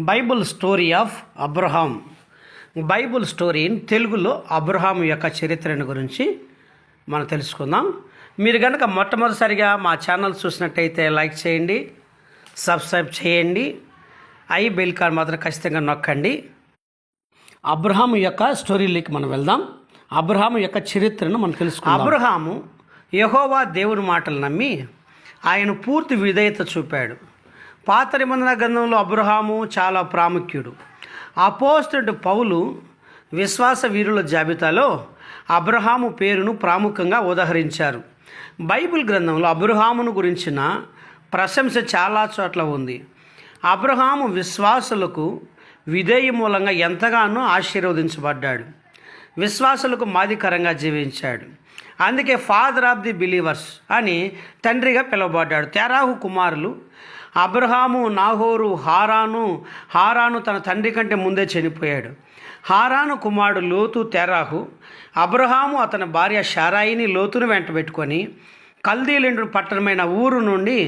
Bible story of Abraham. Bible story తెలుగులో Abraham యొక్క చరిత్రను గురించి మనం తెలుసుకుందాం. మీరు కనుక మొట్టమొదటిసారిగా మా ఛానల్ చూసినట్టయితే లైక్ చేయండి, సబ్స్క్రైబ్ చేయండి, బెల్ కార్ మాత్రం ఖచ్చితంగా నొక్కండి. అబ్రహాం యొక్క స్టోరీలోకి మనం వెళ్దాం. అబ్రహాం యొక్క చరిత్రను మనం తెలుసుకుందాం. అబ్రహాము యెహోవా దేవుని మాటలు నమ్మి ఆయన పూర్తి విధేయత చూపాడు. పాత నిబంధన గ్రంథంలో అబ్రహాము చాలా ప్రాముఖ్యుడు. అపోస్తలుడు పౌలు విశ్వాస వీరుల జాబితాలో అబ్రహాము పేరును ప్రాముఖ్యంగా ఉదహరించారు. బైబిల్ గ్రంథంలో అబ్రహామును గురించిన ప్రశంస చాలా చోట్ల ఉంది. అబ్రహాము విశ్వాసులకు విధేయ మూలంగా ఎంతగానో ఆశీర్వదించబడ్డాడు. విశ్వాసులకు మాదికరంగా జీవించాడు. అందుకే ఫాదర్ ఆఫ్ ది బిలీవర్స్ అని తండ్రిగా పిలువబడ్డాడు. తెరాహు కుమారులు అబ్రహాము, నాహోరు, హారాను తన తండ్రి కంటే ముందే చనిపోయాడు. హారాను కుమారుడు లోతు, తెరాహు. అబ్రహాము అతని భార్య షారాయిని లోతును వెంటబెట్టుకొని కల్దీయుల పట్టణమైన ఊరు నుండి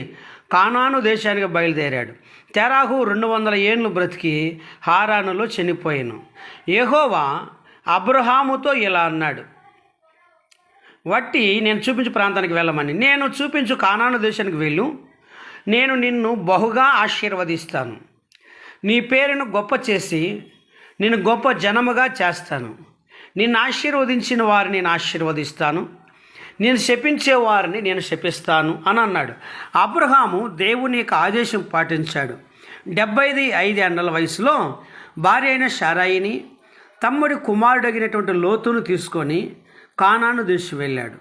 కానాను దేశానికి బయలుదేరాడు. తెరాహు 200 ఏళ్ళు బ్రతికి హారానులో చనిపోయాను. యెహోవా అబ్రహాముతో ఇలా అన్నాడు, వట్టి నేను చూపించు ప్రాంతానికి వెళ్ళమని. నేను చూపించు కానాను దేశానికి వెళ్ళు. నేను నిన్ను బహుగా ఆశీర్వదిస్తాను. నీ పేరును గొప్ప చేసి నేను గొప్ప జనముగా చేస్తాను. నిన్ను ఆశీర్వదించిన వారిని నేను ఆశీర్వదిస్తాను, నేను శపించే వారిని నేను శపిస్తాను అని అన్నాడు. అబ్రహాము దేవుని యొక్క ఆదేశం పాటించాడు. 75 ఏళ్ల వయసులో భార్య అయిన షారాయిని, తమ్ముడి కుమారుడగినటువంటి లోతును తీసుకొని కానాను దేశం వెళ్ళాడు.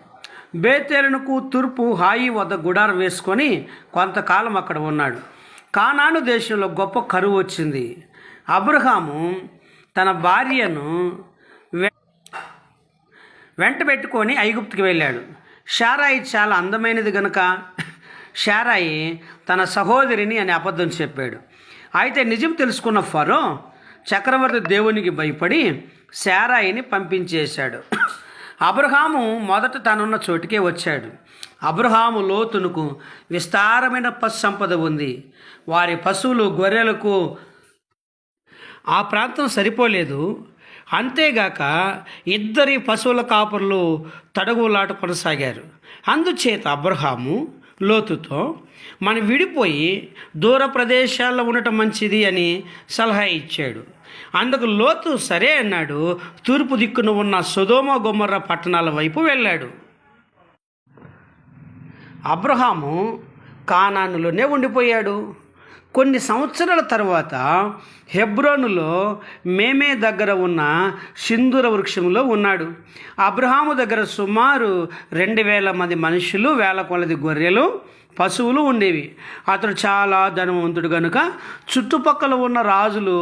బేతేలునకు తూర్పు హాయి వద్ద గుడారం వేసుకొని కొంతకాలం అక్కడ ఉన్నాడు. కానాను దేశంలో గొప్ప కరువు వచ్చింది. అబ్రహాము తన భార్యను వెంట పెట్టుకొని ఐగుప్తుకి వెళ్ళాడు. షారాయి చాలా అందమైనది గనుక షారాయి తన సహోదరిని అని అబద్ధం చెప్పాడు. అయితే నిజం తెలుసుకున్న ఫరో చక్రవర్తి దేవునికి భయపడి శారాయిని పంపించేశాడు. అబ్రహాము మొదట తనున్న చోటికే వచ్చాడు. అబ్రహాము లోతునకు విస్తారమైన పశు సంపద ఉంది. వారి పశువులు, గొర్రెలకు ఆ ప్రాంతం సరిపోలేదు. అంతేగాక 2 పశువుల కాపరులు తడగులాట కొనసాగారు. అందుచేత అబ్రహాము లోతుతో మనం విడిపోయి దూర ప్రదేశాల్లో ఉండటం మంచిది అని సలహా ఇచ్చాడు. అందుకు లోతు సరే అన్నాడు. తూర్పు దిక్కున ఉన్న సొదొమ గొమొర్రా పట్టణాల వైపు వెళ్ళాడు. అబ్రహాము కానానులోనే ఉండిపోయాడు. కొన్ని సంవత్సరాల తర్వాత హెబ్రోనులో మేమే దగ్గర ఉన్న సింధూర వృక్షంలో ఉన్నాడు. అబ్రహాము దగ్గర సుమారు 2000 మంది మనుషులు, వేల కొలది గొర్రెలు, పశువులు ఉండేవి. అతడు చాలా ధనవంతుడు కనుక చుట్టుపక్కల ఉన్న రాజులు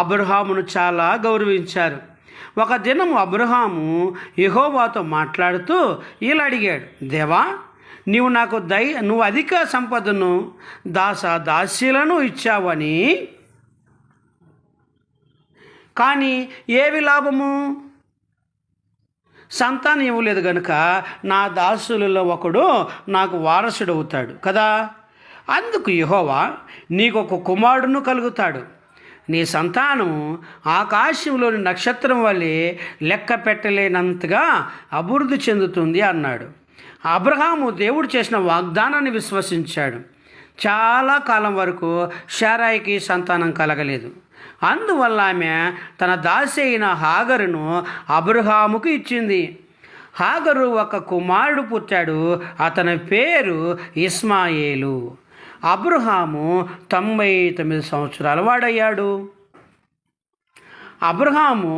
అబ్రహామును చాలా గౌరవించారు. ఒక దినం అబ్రహాము యెహోవాతో మాట్లాడుతూ ఇలా అడిగాడు, దేవా, నీవు నాకు నువ్వు అధిక సంపదను, దాసీలను ఇచ్చావని, కానీ ఏవి లాభము? సంతానం ఇవ్వలేదు కనుక నా దాసులలో ఒకడు నాకు వారసుడు అవుతాడు కదా. అందుకు యెహోవా, నీకు ఒక కుమారుడును కలుగుతాడు. నీ సంతానం ఆకాశంలోని నక్షత్రం వలె లెక్క పెట్టలేనంతగా అభివృద్ధి చెందుతుంది అన్నాడు. అబ్రహాము దేవుడు చేసిన వాగ్దానాన్ని విశ్వసించాడు. చాలా కాలం వరకు షారాయికి సంతానం కలగలేదు. అందువల్ల ఆమె తన దాసి అయిన హాగరును అబ్రహాముకు ఇచ్చింది. హాగరు ఒక కుమారుడు పుట్టాడు. అతని పేరు ఇస్మాయేలు. అబ్రహాము 99 సంవత్సరాల వాడయ్యాడు. అబ్రహాము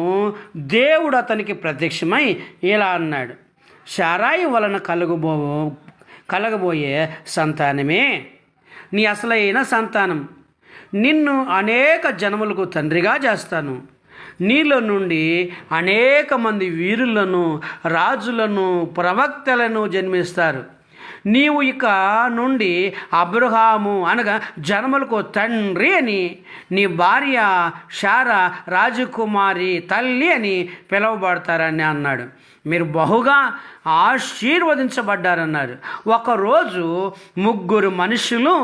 దేవుడు అతనికి ప్రత్యక్షమై ఇలా అన్నాడు, షారాయి వలన కలగబోయే సంతానమే నీ అసలైన సంతానం. నిన్ను అనేక జనములకు తండ్రిగా చేస్తాను. నీలో నుండి అనేక మంది వీరులను, రాజులను, ప్రవక్తలను జన్మిస్తారు. నీవు ఇక నుండి అబ్రహాము అనగా జనములకు తండ్రి అని, నీ భార్య శారా రాజకుమారి తల్లి అని పిలువబడతారని అన్నాడు. మీరు బహుగా ఆశీర్వదించబడ్డారన్నారు. ఒకరోజు 3 మనుషులు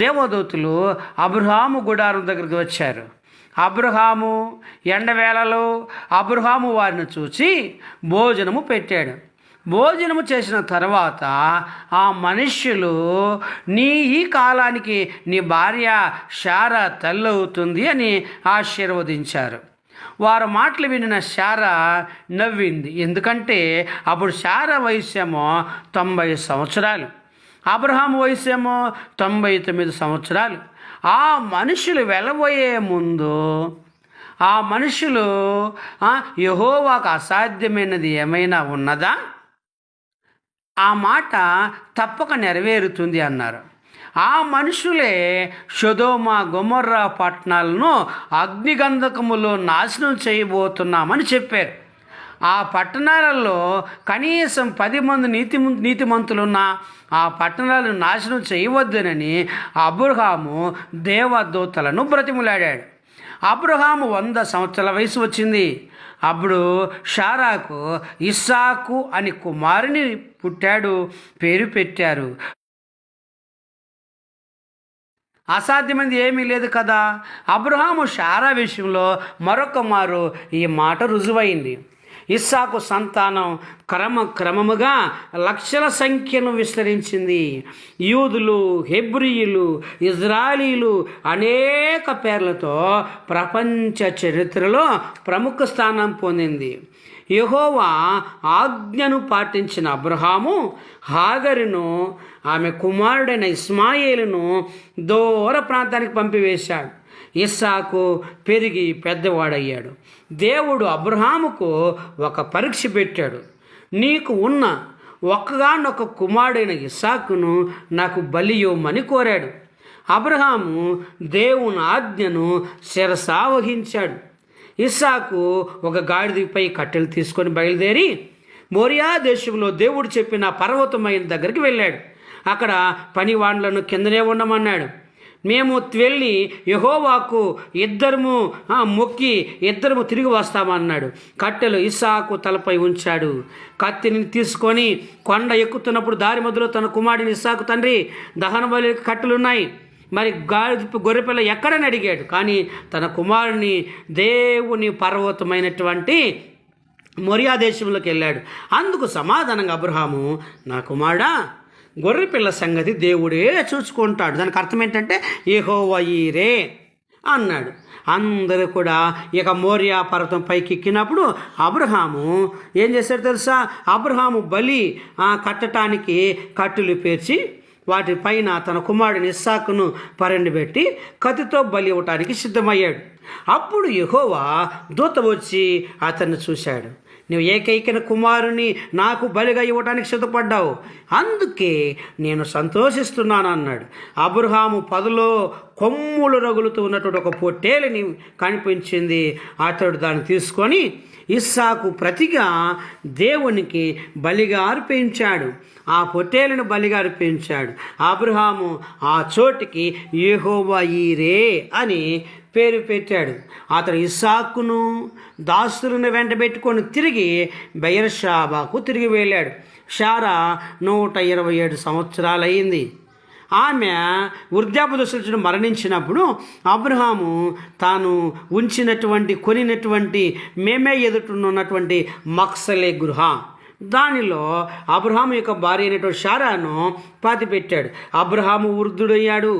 దేవదూతలు అబ్రహాము గుడారం దగ్గరికి వచ్చారు. అబ్రహాము ఎండవేళలో అబ్రహాము వారిని చూసి భోజనము పెట్టాడు. భోజనము చేసిన తర్వాత ఆ మనుష్యులు, ఈ కాలానికి నీ భార్య శారా తల్లి అవుతుంది అని ఆశీర్వదించారు. వారు మాటలు వినిన శారా నవ్వింది. ఎందుకంటే అప్పుడు శారా వయసేమో 90 సంవత్సరాలు, అబ్రహాము వయసేమో 99 సంవత్సరాలు. ఆ మనుషులు వెళ్ళబోయే ముందు ఆ మనుషులు యెహోవాకు అసాధ్యమైనది ఏమైనా ఉన్నదా, ఆ మాట తప్పక నెరవేరుతుంది అన్నారు. ఆ మనుషులే సొదొమ గొమొర్రా పట్టణాలను అగ్నిగంధకములో నాశనం చేయబోతున్నామని చెప్పారు. ఆ పట్టణాలలో కనీసం 10 మంది నీతిమంతులున్న ఆ పట్టణాలను నాశనం చేయవద్దునని అబ్రహాము దేవదూతలను బ్రతిములాడాడు. అబ్రహాము 100 సంవత్సరాల వయసు వచ్చింది. అప్పుడు శారాకు ఇస్సాకు అని కుమారుని పుట్టాడు, పేరు పెట్టారు. అసాధ్యమైనది ఏమీ లేదు కదా. అబ్రహాము శారా విషయంలో మరొక మారు ఈ మాట రుజువైంది. ఇస్సాకు సంతానం క్రమముగా లక్షల సంఖ్యను విస్తరించింది. యూదులు, హెబ్రీయులు, ఇజ్రాయలీలు అనేక పేర్లతో ప్రపంచ చరిత్రలో ప్రముఖ స్థానం పొందింది. యెహోవా ఆజ్ఞను పాటించిన అబ్రహాము హాగరును, ఆమె కుమారుడైన ఇస్మాయేలును దూర ప్రాంతానికి పంపివేశాడు. ఇస్సాకు పెరిగి పెద్దవాడయ్యాడు. దేవుడు అబ్రహాముకు ఒక పరీక్ష పెట్టాడు. నీకు ఉన్న ఒక్కగానొక్క కుమారుడైన ఇస్సాకును నాకు బలి ఇవ్వమని కోరాడు. అబ్రహాము దేవుని ఆజ్ఞను శిరసావహించాడు. ఇస్సాకు ఒక గాడిదపై కట్టెలు తీసుకొని బయలుదేరి మోరియా దేశంలో దేవుడు చెప్పిన పర్వతమైన దగ్గరికి వెళ్ళాడు. అక్కడ పనివాండ్లను కిందనే ఉండమన్నాడు. మేము వెళ్ళి యెహోవాకు ఇద్దరము మొక్కి తిరిగి వస్తామన్నాడు. కట్టెలు ఇస్సాకు తలపై ఉంచాడు. కత్తిని తీసుకొని కొండ ఎక్కుతున్నప్పుడు దారి మధ్యలో తన కుమారుడిని ఇస్సాకు, తండ్రి దహన బలి కట్టెలున్నాయి, మరి గొర్రెపిల్ల ఎక్కడని అడిగాడు. కానీ తన కుమారుని దేవుని పర్వతమైనటువంటి మోరియా దేశంలోకి వెళ్ళాడు. అందుకు సమాధానంగా అబ్రహాము, నా కుమారుడా, గొర్రెపిల్ల సంగతి దేవుడే చూసుకుంటాడు. దానికి అర్థం ఏంటంటే యెహోవా ఈరే అన్నాడు. అందరూ కూడా ఇక మోరియా పర్వతం పైకి ఎక్కినప్పుడు అబ్రహాము ఏం చేశాడు తెలుసా? అబ్రహాము బలి కట్టడానికి కట్టెలు పేర్చి వాటిపైన తన కుమారుడిని ఇస్సాకును పెట్టి కత్తితో బలి ఇవ్వటానికి సిద్ధమయ్యాడు. అప్పుడు యెహోవా దూత వచ్చి అతన్ని చూశాడు. నువ్వు ఏకైక కుమారుని నాకు బలిగా ఇవ్వడానికి సిద్ధపడ్డావు, అందుకే నేను సంతోషిస్తున్నాను అన్నాడు. అబ్రహాము పొదలో కొమ్ములు రగులుతూ ఉన్నటువంటి ఒక పొట్టేలుని కనిపించింది. అతడు దాన్ని తీసుకొని ఇస్సాకు ప్రతిగా దేవునికి బలిగా అర్పించాడు. ఆ పొట్టేలును బలిగా అర్పించాడు. అబ్రహాము ఆ చోటికి యెహోవా ఈరే అని పేరు పెట్టాడు. అతడు ఇస్సాకును దాసులను వెంటబెట్టుకొని తిరిగి బెయేర్షెబాకు తిరిగి వెళ్ళాడు. శారా 127 సంవత్సరాలయ్యింది. ఆమె వృద్ధాప్య దశలో మరణించినప్పుడు అబ్రహాము తాను కొనినటువంటి మేమే ఎదుటనున్నటువంటి మక్సలే గృహ, దానిలో అబ్రహాము యొక్క భార్య అయినటువంటి శారాను పాతిపెట్టాడు. అబ్రహాము వృద్ధుడయ్యాడు.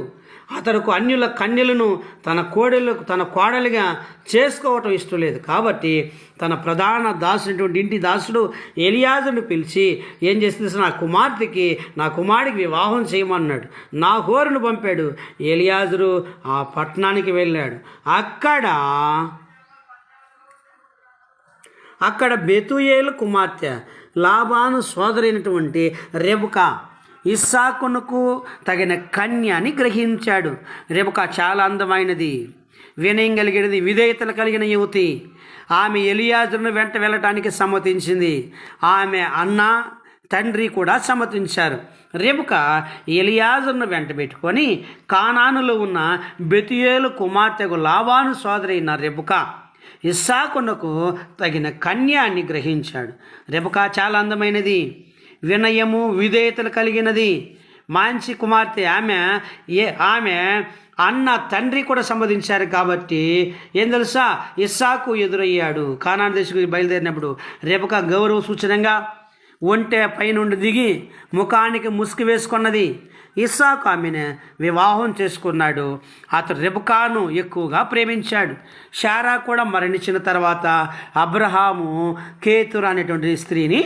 అతనికి అన్యుల కన్యలను తన కోడలిగా చేసుకోవటం ఇష్టం లేదు. కాబట్టి తన ప్రధాన దాసునటువంటి ఇంటి దాసుడు ఎలియాజరును పిలిచి ఏం చేస్తుంది, నా కుమారుడికి వివాహం చేయమన్నాడు. నాహోరును పంపాడు. ఎలియాజరు ఆ పట్టణానికి వెళ్ళాడు. అక్కడ బెతూయేలు కుమార్తె లాబాను సోదరైనటువంటి రెబకా ఇస్సాకునకు తగిన కన్యని గ్రహించాడు. రెబకా చాలా అందమైనది, వినయం కలిగినది, విధేయతలు కలిగిన యువతి. ఆమె ఎలియాజరును వెంట వెళ్ళటానికి సమ్మతించింది. ఆమె అన్న తండ్రి కూడా సమ్మతించారు. రెబెక ఎలియాజరును వెంట పెట్టుకొని కానానులో ఉన్న బెతుయేలు కుమార్తెకు లాబాను సోదరైన రెబెక ఇస్సాకునకు తగిన కన్యాన్ని గ్రహించాడు. రెబెక చాలా అందమైనది, వినయము విధేయతలు కలిగినది, మంచి కుమార్తె. ఆమె అన్న తండ్రి కూడా సంబోధించారు కాబట్టి ఏం తెలుసా, ఇస్సాకు ఎదురయ్యాడు. కానాను దేశకు బయలుదేరినప్పుడు రెబెక గౌరవ సూచనంగా ఒంటె పైనుండి దిగి ముఖానికి ముసుగు వేసుకున్నది. ఇస్సాకు ఆమెను వివాహం చేసుకున్నాడు. అతడు రెబెకాను ఎక్కువగా ప్రేమించాడు. శారా కూడా మరణించిన తర్వాత అబ్రహాము కేతురా అనేటువంటి స్త్రీని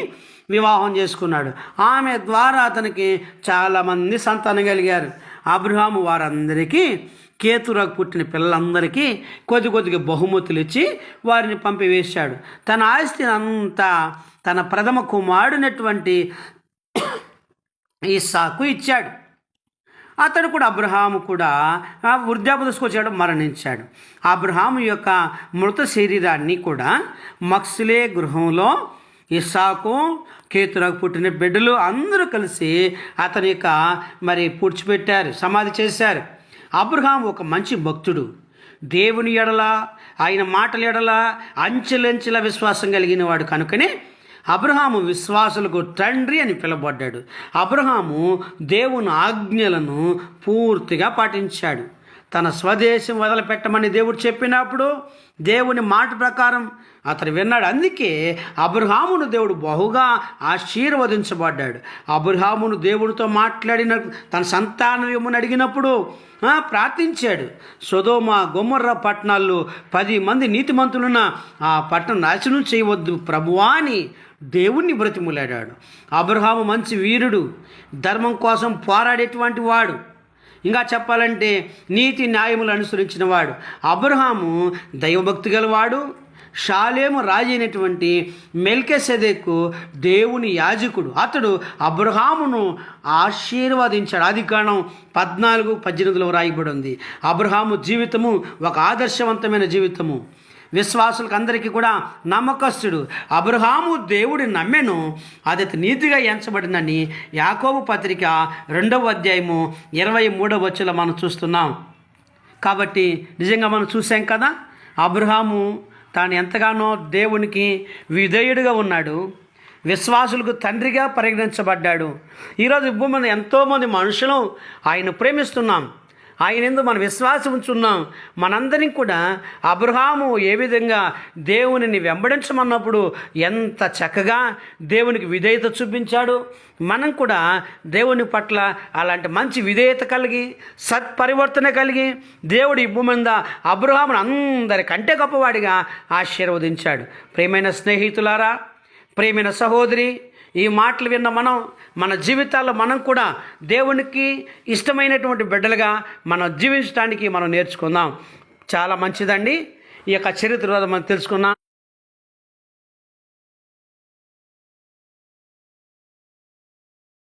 వివాహం చేసుకున్నాడు. ఆమె ద్వారా అతనికి చాలామంది సంతానం కలిగారు. అబ్రహాము వారందరికీ, కేతురాకు పుట్టిన పిల్లలందరికీ కొద్దిగా బహుమతులు ఇచ్చి వారిని పంపివేశాడు. తన ఆస్తిని అంతా తన ప్రథమ కుమారుడినటువంటి ఇస్సాకు ఇచ్చాడు. అతడు కూడా, అబ్రహాము కూడా వృద్ధాప్య దశకు వచ్చాడు, మరణించాడు. అబ్రహాము యొక్క మృత శరీరాన్ని కూడా మక్సిలే గృహంలో ఇస్సాకు, కేతురాకు పుట్టిన బిడ్డలు అందరూ కలిసి అతని యొక్క పూడ్చిపెట్టారు, సమాధి చేశారు. అబ్రహాము ఒక మంచి భక్తుడు. దేవుని ఎడల, ఆయన మాటల ఎడల అంచెలంచెల విశ్వాసం కలిగిన వాడు కనుకనే అబ్రహాము విశ్వాసులకు తండ్రి అని పిలువబడ్డాడు. అబ్రహాము దేవుని ఆజ్ఞలను పూర్తిగా పాటించాడు. తన స్వదేశం వదిలిపెట్టమని దేవుడు చెప్పినప్పుడు దేవుని మాట ప్రకారం అతను విన్నాడు. అందుకే అబ్రహామును దేవుడు బహుగా ఆశీర్వదించబడ్డాడు. అబ్రహామును దేవుడితో మాట్లాడిన తన సంతానం ఏమని అడిగినప్పుడు ప్రార్థించాడు. సొదొమ గొమొర్రా పట్టణాల్లో 10 మంది నీతిమంతులున్న ఆ పట్టణం నాశనం చేయవద్దు ప్రభువా అని దేవుణ్ణి బ్రతిములాడాడు. అబ్రహాము మంచి వీరుడు, ధర్మం కోసం పోరాడేటువంటి వాడు, ఇంకా చెప్పాలంటే నీతి న్యాయములు అనుసరించిన వాడు. అబ్రహాము దైవభక్తి గలవాడు. షాలేము రాజు అయినటువంటి మెల్కీసెదెకు దేవుని యాజకుడు. అతడు అబ్రహామును ఆశీర్వదించాడు. ఆదికాండం 14:18 రాయబడి ఉంది. అబ్రహాము జీవితము ఒక ఆదర్శవంతమైన జీవితము. విశ్వాసులకు అందరికీ కూడా నమ్మకస్తుడు. అబ్రహాము దేవుడి నమ్మెను, అది నీతిగా ఎంచబడినని యాకోబు పత్రిక 2వ అధ్యాయము 23వ వచనంలో మనం చూస్తున్నాం. కాబట్టి నిజంగా మనం చూసాం కదా, అబ్రహాము తాను ఎంతగానో దేవునికి విధేయుడిగా ఉన్నాడు, విశ్వాసులకు తండ్రిగా పరిగణించబడ్డాడు. ఈరోజు భూమి మీద ఎంతోమంది మనుషులు ఆయన ప్రేమిస్తున్నాం, ఆయన ఎందుకు మన విశ్వాసం ఉంచున్నాం. మనందరినీ కూడా అబ్రహాము ఏ విధంగా దేవునిని వెంబడించమన్నప్పుడు ఎంత చక్కగా దేవునికి విధేయత చూపించాడు. మనం కూడా దేవుని పట్ల అలాంటి మంచి విధేయత కలిగి సత్పరివర్తన కలిగి దేవుడు ఈ భూమి మీద అబ్రహామును అందరికంటే గొప్పవాడిగా ఆశీర్వదించాడు. ప్రియమైన స్నేహితులారా, ప్రియమైన సహోదరి, ఈ మాటలు విన్న మనం మన జీవితాల్లో మనం కూడా దేవునికి ఇష్టమైనటువంటి బిడ్డలుగా మనం జీవించడానికి మనం నేర్చుకుందాం. చాలా మంచిదండి. ఈ యొక్క చరిత్ర మనం తెలుసుకున్నాం.